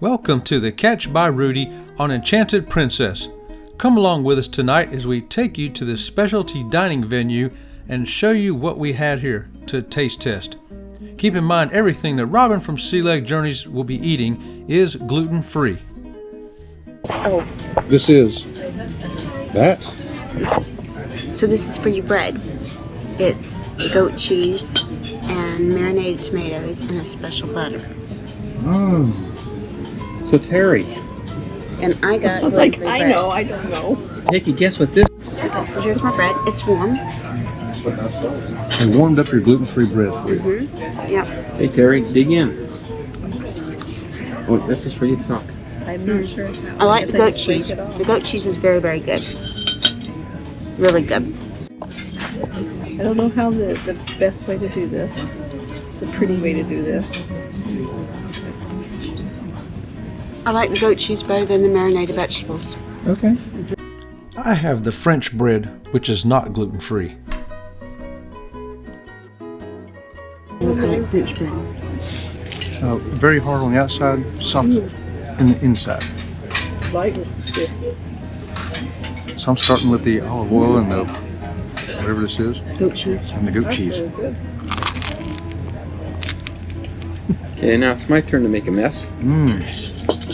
Welcome to the Catch by Rudi on Enchanted Princess. Come along with us tonight as we take you to this specialty dining venue and show you what we had here to taste test. Keep in mind everything that Robin from Sea Leg Journeys will be eating is gluten-free. Oh. This is that? So this is for your bread. It's goat cheese and marinated tomatoes and a special butter. Oh. So Terry. And I got like, bread. I know, I don't know. Take a guess what this. Okay, so here's my bread. It's warm. And warmed up your gluten-free bread for you. Mm-hmm. Yep. Hey Terry, dig in. Oh, this is for you to talk. I'm not sure. I like the goat cheese. The goat cheese is very, very good. Really good. I don't know how the best way to do this, the pretty way to do this. I like the goat cheese better than the marinated vegetables. Okay. I have the French bread, which is not gluten-free. French bread. Very hard on the outside, soft in the inside. Like, So I'm starting with the olive oil and the whatever this is, Goat cheese. and the goat cheese. very good. Okay, now it's my turn to make a mess.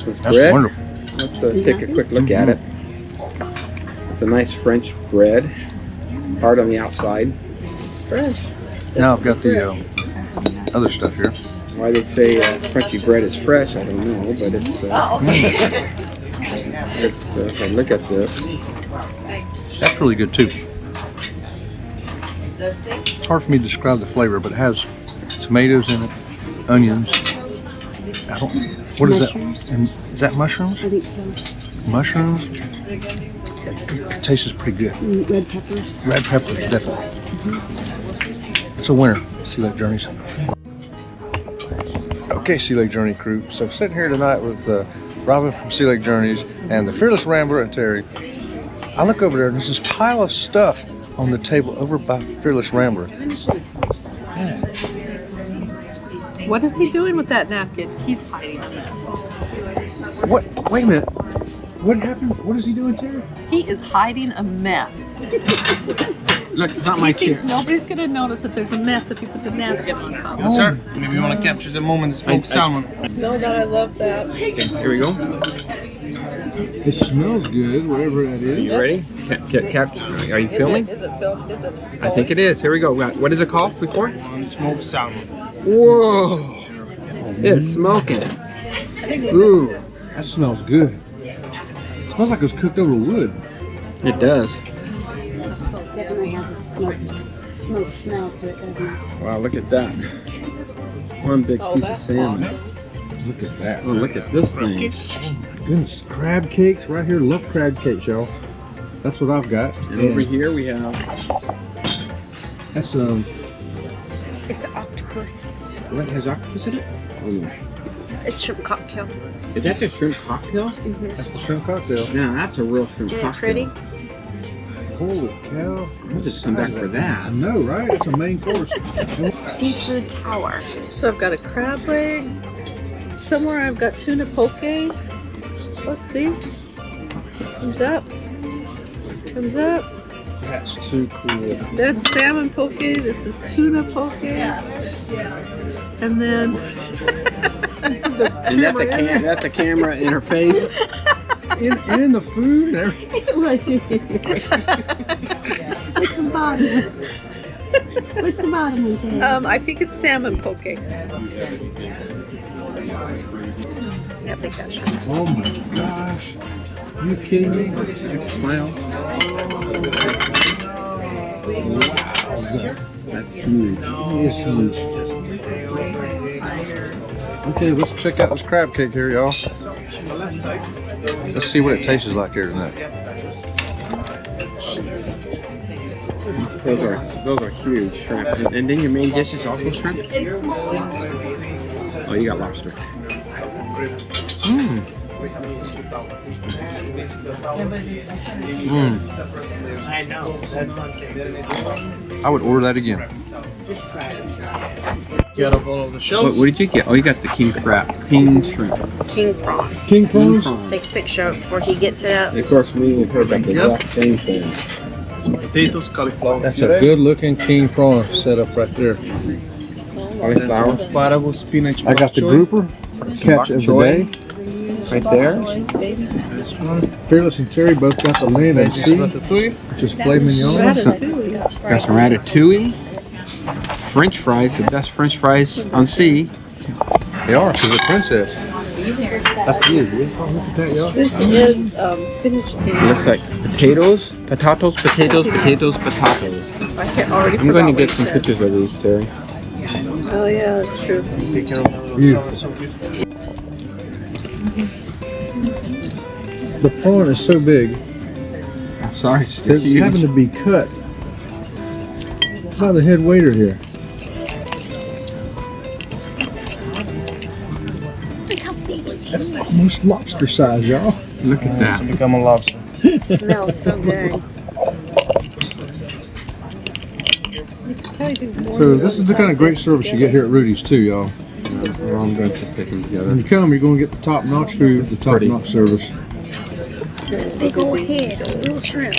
This That's bread. wonderful. Let's take a quick look at it. It's a nice French bread, hard on the outside. Fresh. Now I've got the other stuff here. Why they say Frenchy bread is fresh, I don't know, but it's. If I look at this. That's really good too. It's hard for me to describe the flavor, but it has tomatoes in it, onions. I don't. What is Mushrooms. that? And is that mushrooms? I think so. Mushrooms. It tastes pretty good. Red peppers. Red peppers, definitely. It's a winner. Sea Leg Journeys. Okay, Sea Leg Journey crew. So sitting here tonight with Robin from Sea Leg Journeys and the Fearless Rambler and Terry. I look over there and there's this pile of stuff on the table over by Fearless Rambler. Yeah. What is he doing with that napkin? He's hiding a mess. What? Wait a minute. What happened? What is he doing, Terry? He is hiding a mess. Look, it's not my He thinks chair. nobody's going to notice that there's a mess if he puts a napkin on top. Yes, sir. Maybe you want to capture the moment of smoked salmon. No, I love that. Okay, here we go. It smells good, whatever that is. You ready? Are you filming? Is it filmed? Is it? I think it is. Here we go. What is it called before? Smoked salmon. Whoa! It's smoking. Ooh, That smells good. It smells like it was cooked over wood. it does. It definitely has a smoke smell to it, doesn't it? Wow, look at that. One big piece of salmon. Look at that. Oh, look at this thing. Goodness, crab cakes right here. Love crab cakes, y'all. That's what I've got. And over here we have. That's It's an octopus. What has octopus in it? Oh, no. It's shrimp cocktail. Is that the shrimp cocktail? that's the shrimp cocktail. Yeah, that's a real shrimp Isn't it cocktail. pretty? Holy cow! We'll just come back for I that. know, right? It's a main course. Seafood tower. So I've got a crab leg. Somewhere I've got tuna poke. Let's see. Thumbs up. Thumbs up. That's too cool. That's salmon poke. This is tuna poke. And then And that's the camera in her face. And in the food and everything. What's the bottom? What's the bottom one, Terry? I think it's salmon poke. Yeah, big that shrimp. Oh my gosh! Are you kidding me? Smile. Wow, That's huge. it is huge. Okay, let's check out this crab cake here, y'all. Let's see what it tastes like here tonight. Those are huge shrimp. And then your main dish is also shrimp? Oh, you got lobster. I would order that again. Get up all of the shells. What did you get? Oh, you got the king shrimp. King prawn. King prawns? Take a picture before he gets it up. And of course, me and her got the Yep. exact same thing. Some potatoes, cauliflower. That's a good looking king prawn setup right there. Cauliflower. Asparagus, spinach. I got the bok choy. grouper, catch of the day. Right there. This one. Fearless and Terry both got the land and Veggies sea, ratatouille. which is filet mignon. Got some ratatouille. French fries, the best French fries on sea. They are, because they're princess. That's you. Look at that, y'all. This is spinach It looks like potatoes. I can already I'm going to forgot get what some it said. pictures of these, Terry. Oh yeah, that's true. Take care of them. Beautiful. So good. The prawn is so big, I'm sorry, it's it's having to be cut by the head waiter here. Look how big his head That's almost lobster size, y'all. Look at that. Become a lobster. is. Smells so good. So this is the kind of great service you get here at Rudi's too, y'all. I'm going to take them together. When you come, you're going to get the top-notch food, the top-notch service. Big old head of little shrimp.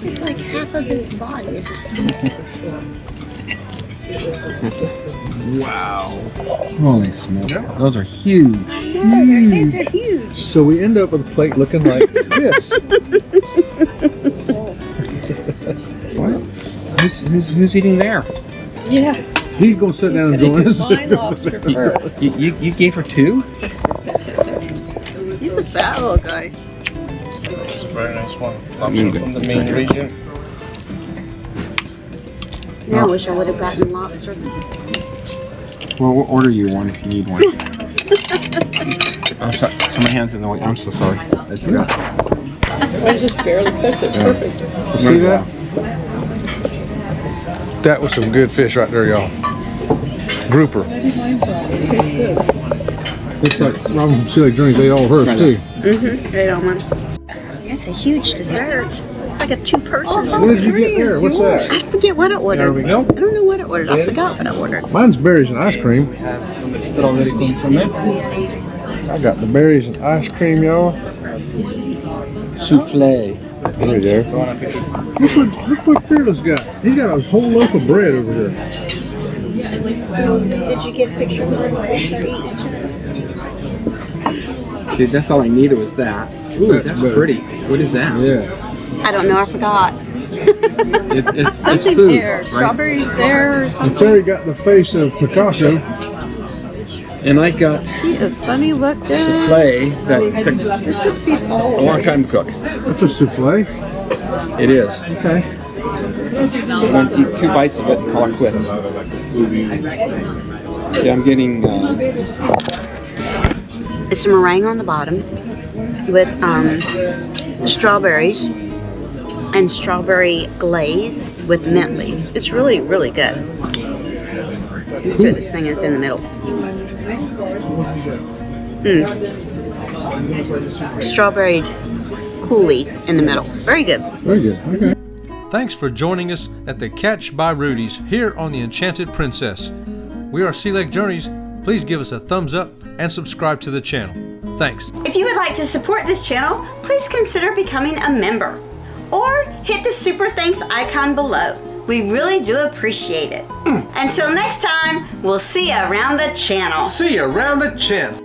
It's like half of his body is its Wow. Holy smokes. Those are huge. Yeah, their heads are huge. So we end up with a plate looking like this. What? Who's eating there? Yeah. He's going to sit down and join us. My lobster first. You gave her two? He's a bad little guy. It's a very nice one. Lobster from the main region. Now I wish I would have gotten lobster. Well, we'll order you one if you need one. I'm sorry. My hand's in the way. I'm so sorry. I forgot. I just barely cooked. It's perfect. You see that? That was some good fish right there, y'all. Grouper. Looks like Robin from Silly Journeys ate all of hers too. Right on one. It's a huge dessert. It's like a two-person. What did you get there? What's that? I forget what I ordered. There we go. I don't know what I ordered. I forgot what I ordered. Mine's berries and ice cream. Strawberry consomme. I got the berries and ice cream, y'all. Souffle. There we go. Look what Fearless got. He got a whole loaf of bread over here. Did you get a picture of the Dude, that's all I needed was that. Ooh, that's pretty. What is that? Yeah. I don't know. I forgot. It's Something food, there. right? Strawberries there or And something. Terry got the face of Picasso. And I got He is funny looking. souffle that took This would feed all a of long us. time to cook. That's a souffle. It is. Okay. I'm going to eat 2 bites of it and call it quits. Yeah, I'm getting It's a meringue on the bottom with strawberries and strawberry glaze with mint leaves. It's really, really good. Let's see what this thing is in the middle. Strawberry coulis in the middle. Very good. Very good. Okay. Thanks for joining us at the Catch by Rudi's here on the Enchanted Princess. We are Sea Lake Journeys. Please give us a thumbs up and subscribe to the channel. Thanks. If you would like to support this channel, please consider becoming a member or hit the super thanks icon below. We really do appreciate it. Until next time, we'll see you around the channel. See you around the channel.